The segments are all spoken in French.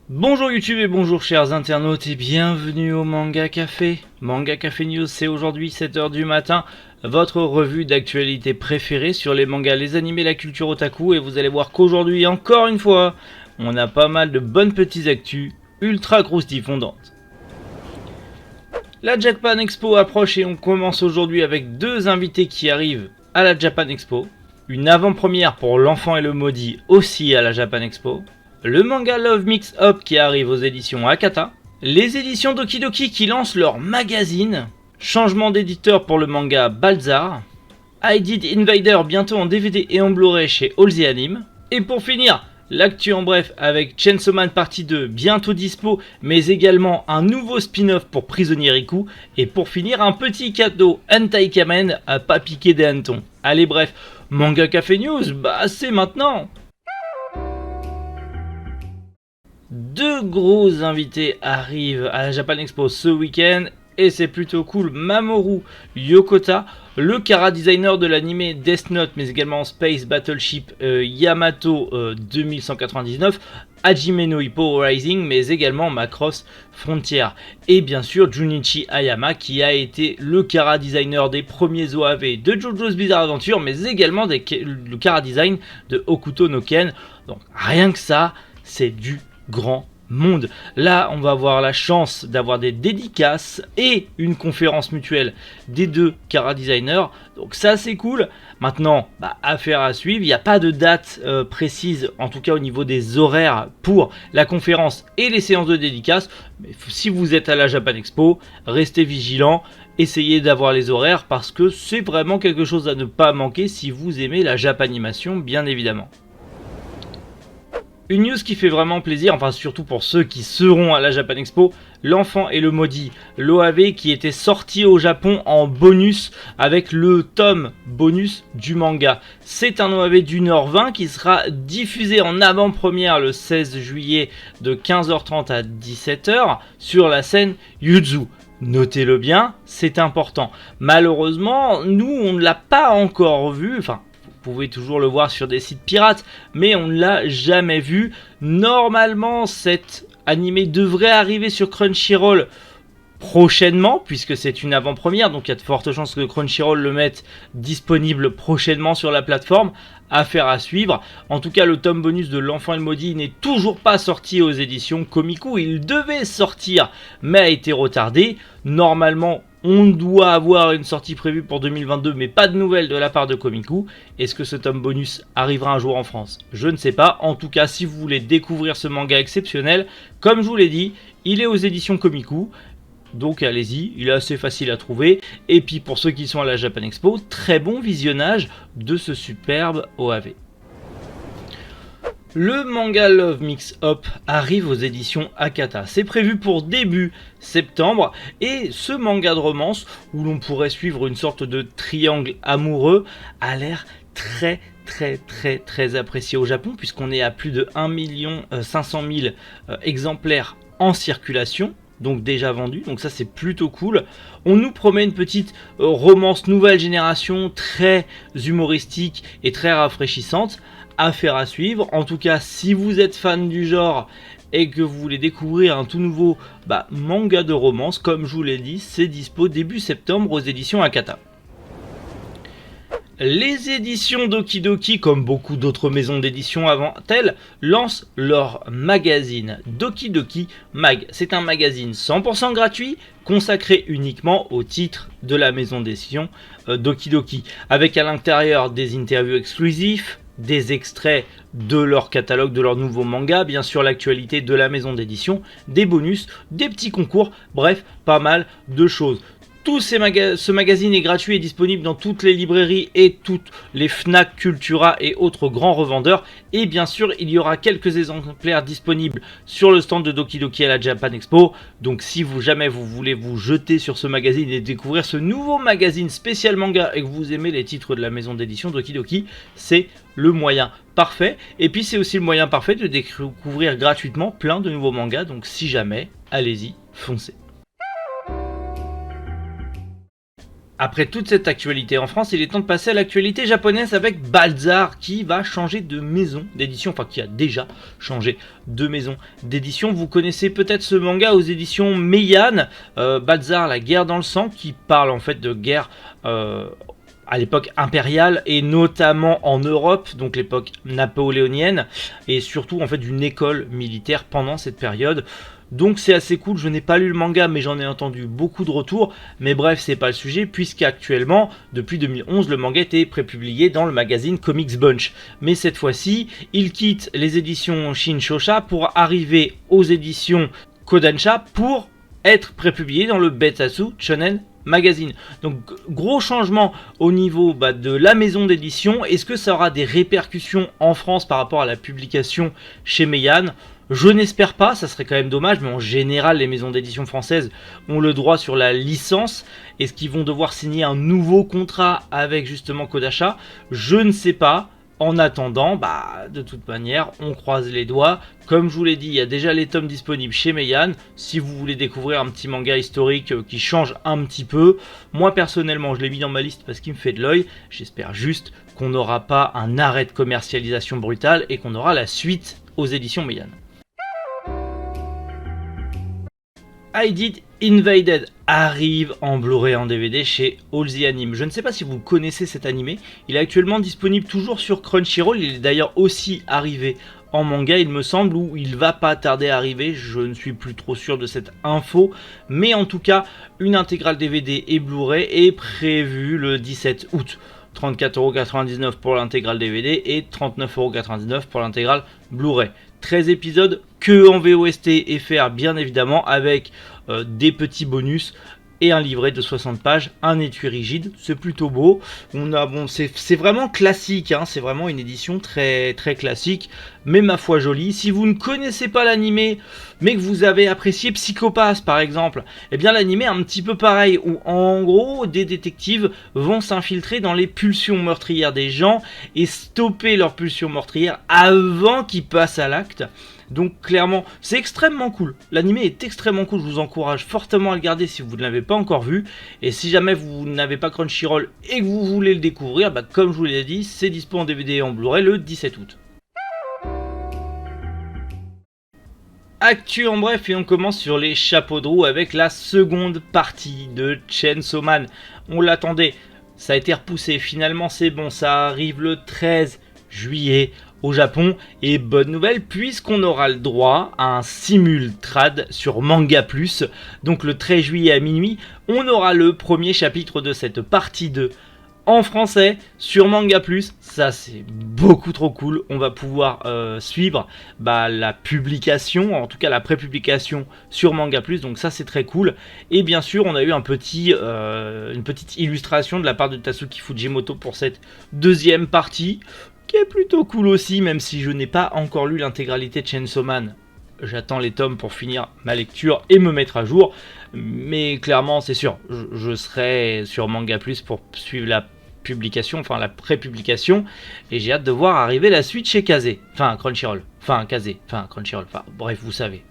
Bonjour YouTube et bonjour chers internautes et bienvenue au Manga Café. Manga Café News, c'est aujourd'hui 7h du matin, votre revue d'actualité préférée sur les mangas, les animés, la culture otaku. Et vous allez voir qu'aujourd'hui, encore une fois, on a pas mal de bonnes petites actus ultra croustillantes. La Japan Expo approche et on commence aujourd'hui avec deux invités qui arrivent à la Japan Expo. Une avant-première pour L'Enfant et le Maudit aussi à la Japan Expo. Le manga Love Mix Up qui arrive aux éditions Akata. Les éditions Doki Doki qui lancent leur magazine. Changement d'éditeur pour le manga Balzar. I Did Invader bientôt en DVD et en Blu-ray chez All the Anime. Et pour finir, l'actu en bref avec Chainsaw Man partie 2 bientôt dispo, mais également un nouveau spin-off pour Prisonnier Riku. Et pour finir, un petit cadeau Hentai Kamen à pas piquer des hannetons. Allez bref, Manga Café News, c'est maintenant. Deux gros invités arrivent à la Japan Expo ce week-end et c'est plutôt cool. Mamoru Yokota, le chara-designer de l'anime Death Note mais également Space Battleship Yamato 2199, Hajime no Ippo Rising mais également Macross Frontier. Et bien sûr Junichi Ayama qui a été le chara-designer des premiers OAV de JoJo's Bizarre Adventure mais également le chara-design de Hokuto no Ken. Donc rien que ça, c'est du grand monde. Là, on va avoir la chance d'avoir des dédicaces et une conférence mutuelle des deux chara-designers. Donc ça, c'est cool. Maintenant, affaire à suivre. Il n'y a pas de date précise, en tout cas au niveau des horaires pour la conférence et les séances de dédicaces. Mais si vous êtes à la Japan Expo, restez vigilants. Essayez d'avoir les horaires parce que c'est vraiment quelque chose à ne pas manquer si vous aimez la Japanimation, bien évidemment. Une news qui fait vraiment plaisir, enfin surtout pour ceux qui seront à la Japan Expo, L'Enfant et le Maudit, l'OAV qui était sorti au Japon en bonus avec le tome bonus du manga. C'est un OAV d'1h20 qui sera diffusé en avant-première le 16 juillet de 15h30 à 17h sur la scène Yuzu. Notez-le bien, c'est important. Malheureusement, nous on ne l'a pas encore vu, vous pouvez toujours le voir sur des sites pirates, mais on ne l'a jamais vu. Normalement, cet animé devrait arriver sur Crunchyroll prochainement, puisque c'est une avant-première, donc il y a de fortes chances que Crunchyroll le mette disponible prochainement sur la plateforme. Affaire à suivre. En tout cas, le tome bonus de L'Enfant et le Maudit n'est toujours pas sorti aux éditions Komiku. Il devait sortir, mais a été retardé. Normalement, on doit avoir une sortie prévue pour 2022, mais pas de nouvelles de la part de Komiku. Est-ce que ce tome bonus arrivera un jour en France? Je ne sais pas. En tout cas, si vous voulez découvrir ce manga exceptionnel, comme je vous l'ai dit, il est aux éditions Komiku. Donc allez-y, il est assez facile à trouver. Et puis pour ceux qui sont à la Japan Expo, très bon visionnage de ce superbe OAV. Le manga Love Mix Up arrive aux éditions Akata. C'est prévu pour début septembre. Et ce manga de romance, où l'on pourrait suivre une sorte de triangle amoureux, a l'air très apprécié au Japon, puisqu'on est à plus de 1 500 000 exemplaires en circulation. Donc déjà vendu, donc ça c'est plutôt cool. On nous promet une petite romance nouvelle génération, très humoristique et très rafraîchissante. Affaire à suivre. En tout cas, si vous êtes fan du genre et que vous voulez découvrir un tout nouveau manga de romance, comme je vous l'ai dit, c'est dispo début septembre aux éditions Akata. Les éditions Doki Doki, comme beaucoup d'autres maisons d'édition avant elles, lancent leur magazine Doki Doki Mag. C'est un magazine 100% gratuit, consacré uniquement aux titres de la maison d'édition Doki Doki, avec à l'intérieur des interviews exclusives, des extraits de leur catalogue, de leur nouveau manga, bien sûr l'actualité de la maison d'édition, des bonus, des petits concours, bref, pas mal de choses. Ce magazine est gratuit et disponible dans toutes les librairies et toutes les Fnac, Cultura et autres grands revendeurs. Et bien sûr, il y aura quelques exemplaires disponibles sur le stand de Doki Doki à la Japan Expo. Donc si jamais vous voulez vous jeter sur ce magazine et découvrir ce nouveau magazine spécial manga et que vous aimez les titres de la maison d'édition Doki Doki, c'est le moyen parfait. Et puis c'est aussi le moyen parfait de découvrir gratuitement plein de nouveaux mangas. Donc si jamais, allez-y, foncez. Après toute cette actualité en France, il est temps de passer à l'actualité japonaise avec Balzar qui va changer de maison d'édition, enfin qui a déjà changé de maison d'édition. Vous connaissez peut-être ce manga aux éditions Meian, Balzar, la guerre dans le sang, qui parle en fait de guerre à l'époque impériale et notamment en Europe, donc l'époque napoléonienne, et surtout en fait d'une école militaire pendant cette période. Donc c'est assez cool, je n'ai pas lu le manga mais j'en ai entendu beaucoup de retours, mais bref c'est pas le sujet puisqu'actuellement depuis 2011 le manga était prépublié dans le magazine Comics Bunch. Mais cette fois-ci il quitte les éditions Shinshosha pour arriver aux éditions Kodansha pour être prépublié dans le Betsatsu Shonen Magazine. Donc gros changement au niveau de la maison d'édition. Est-ce que ça aura des répercussions en France par rapport à la publication chez Meian ? Je n'espère pas, ça serait quand même dommage, mais en général les maisons d'édition françaises ont le droit sur la licence. Est-ce qu'ils vont devoir signer un nouveau contrat avec justement Kodansha ? Je ne sais pas. En attendant, de toute manière, on croise les doigts. Comme je vous l'ai dit, il y a déjà les tomes disponibles chez Meian. Si vous voulez découvrir un petit manga historique qui change un petit peu, moi personnellement, je l'ai mis dans ma liste parce qu'il me fait de l'œil. J'espère juste qu'on n'aura pas un arrêt de commercialisation brutal et qu'on aura la suite aux éditions Meian. I Did Invaded arrive en Blu-ray en DVD chez All the Anime. Je ne sais pas si vous connaissez cet animé, il est actuellement disponible toujours sur Crunchyroll, il est d'ailleurs aussi arrivé en manga il me semble, ou il va pas tarder à arriver, je ne suis plus trop sûr de cette info, mais en tout cas une intégrale DVD et Blu-ray est prévue le 17 août. 34,99€ pour l'intégrale DVD et 39,99€ pour l'intégrale Blu-ray. 13 épisodes que en VOST et FR bien évidemment avec des petits bonus et un livret de 60 pages, un étui rigide, c'est plutôt beau. C'est vraiment classique, c'est vraiment une édition très très classique, mais ma foi jolie. Si vous ne connaissez pas l'animé, mais que vous avez apprécié Psycho-Pass par exemple, eh bien l'animé est un petit peu pareil, où en gros des détectives vont s'infiltrer dans les pulsions meurtrières des gens et stopper leurs pulsions meurtrières avant qu'ils passent à l'acte. Donc clairement, c'est extrêmement cool. L'animé est extrêmement cool, je vous encourage fortement à le regarder si vous ne l'avez pas encore vu. Et si jamais vous n'avez pas Crunchyroll et que vous voulez le découvrir, comme je vous l'ai dit, c'est dispo en DVD et en Blu-ray le 17 août. Actu en bref, et on commence sur les chapeaux de roue avec la seconde partie de Chainsaw Man. On l'attendait, ça a été repoussé, finalement c'est bon, ça arrive le 13 juillet au Japon, et bonne nouvelle puisqu'on aura le droit à un simultrad sur Manga Plus. Donc le 13 juillet à minuit, on aura le premier chapitre de cette partie 2 en français sur Manga Plus. Ça c'est beaucoup trop cool, on va pouvoir suivre la publication, en tout cas la pré-publication sur Manga Plus, donc ça c'est très cool. Et bien sûr on a eu une petite illustration de la part de Tatsuki Fujimoto pour cette deuxième partie, qui est plutôt cool aussi, même si je n'ai pas encore lu l'intégralité de Chainsaw Man. J'attends les tomes pour finir ma lecture et me mettre à jour, mais clairement c'est sûr, je serai sur Manga Plus pour suivre la publication, enfin la pré-publication, et j'ai hâte de voir arriver la suite chez Kazé, Crunchyroll, Crunchyroll, bref vous savez.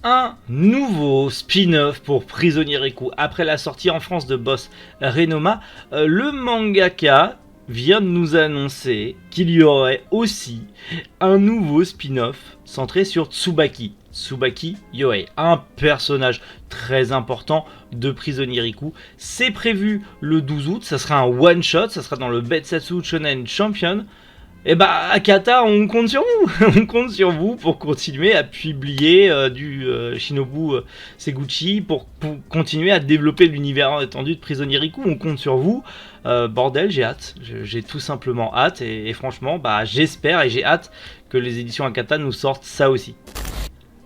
Un nouveau spin-off pour Prisonnier Riku. Après la sortie en France de Boss Renoma, le mangaka vient de nous annoncer qu'il y aurait aussi un nouveau spin-off centré sur Tsubaki Yohei, un personnage très important de Prisonnier Riku. C'est prévu le 12 août, ça sera un one-shot, ça sera dans le Betsatsu Shonen Champion. Et Akata, on compte sur vous on compte sur vous pour continuer à publier du Shinobu Seguchi, pour continuer à développer l'univers étendu de Prisonnier Riku. On compte sur vous. Bordel, j'ai hâte, j'ai tout simplement hâte, et franchement j'espère et j'ai hâte que les éditions Akata nous sortent ça aussi.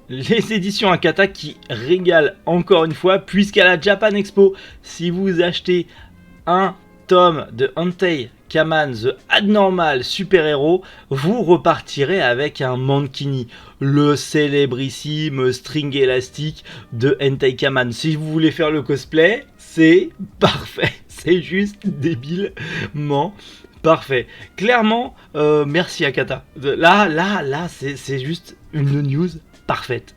Les éditions Akata qui régalent encore une fois, puisqu'à la Japan Expo, si vous achetez un tome de Hantei Kaman The Abnormal Super Hero, vous repartirez avec un Mankini, le célébrissime string élastique de Hantei Kaman. Si vous voulez faire le cosplay, c'est parfait, c'est juste débilement parfait. Clairement, merci Akata. Là, c'est juste une news parfaite.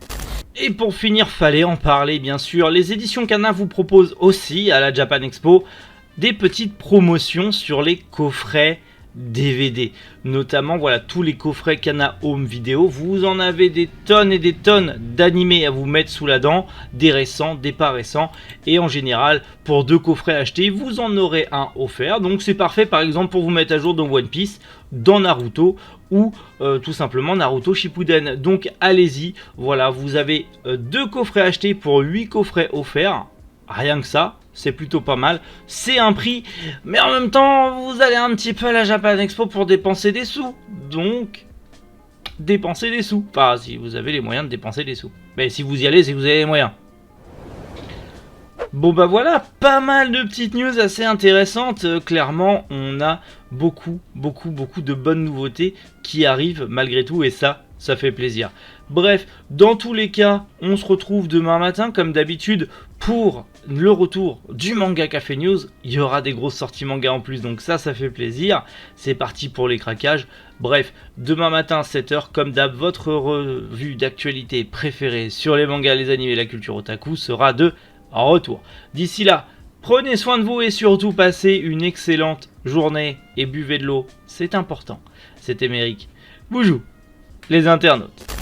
Et pour finir, fallait en parler bien sûr, les éditions Kana vous proposent aussi à la Japan Expo des petites promotions sur les coffrets DVD. Notamment voilà tous les coffrets Kana Home Video, vous en avez des tonnes et des tonnes d'animés à vous mettre sous la dent, des récents, des pas récents, et en général pour 2 coffrets achetés vous en aurez un offert, donc c'est parfait par exemple pour vous mettre à jour dans One Piece, dans Naruto ou tout simplement Naruto Shippuden. Donc allez-y, voilà, vous avez 2 coffrets achetés pour 8 coffrets offerts. Rien que ça, c'est plutôt pas mal. C'est un prix, mais en même temps, vous allez un petit peu à la Japan Expo pour dépenser des sous. Donc, dépensez des sous. Enfin, si vous avez les moyens de dépenser des sous. Mais si vous y allez, c'est que vous avez les moyens. Bon bah voilà, pas mal de petites news assez intéressantes. Clairement, on a beaucoup de bonnes nouveautés qui arrivent malgré tout et ça fait plaisir. Bref, dans tous les cas, on se retrouve demain matin comme d'habitude pour le retour du Manga Café News. Il y aura des grosses sorties manga en plus, donc ça fait plaisir. C'est parti pour les craquages. Bref, demain matin 7h, comme d'hab, votre revue d'actualité préférée sur les mangas, les animés et la culture otaku sera de retour. D'ici là, prenez soin de vous et surtout passez une excellente journée et buvez de l'eau, c'est important. C'était Méric. Boujou, les internautes.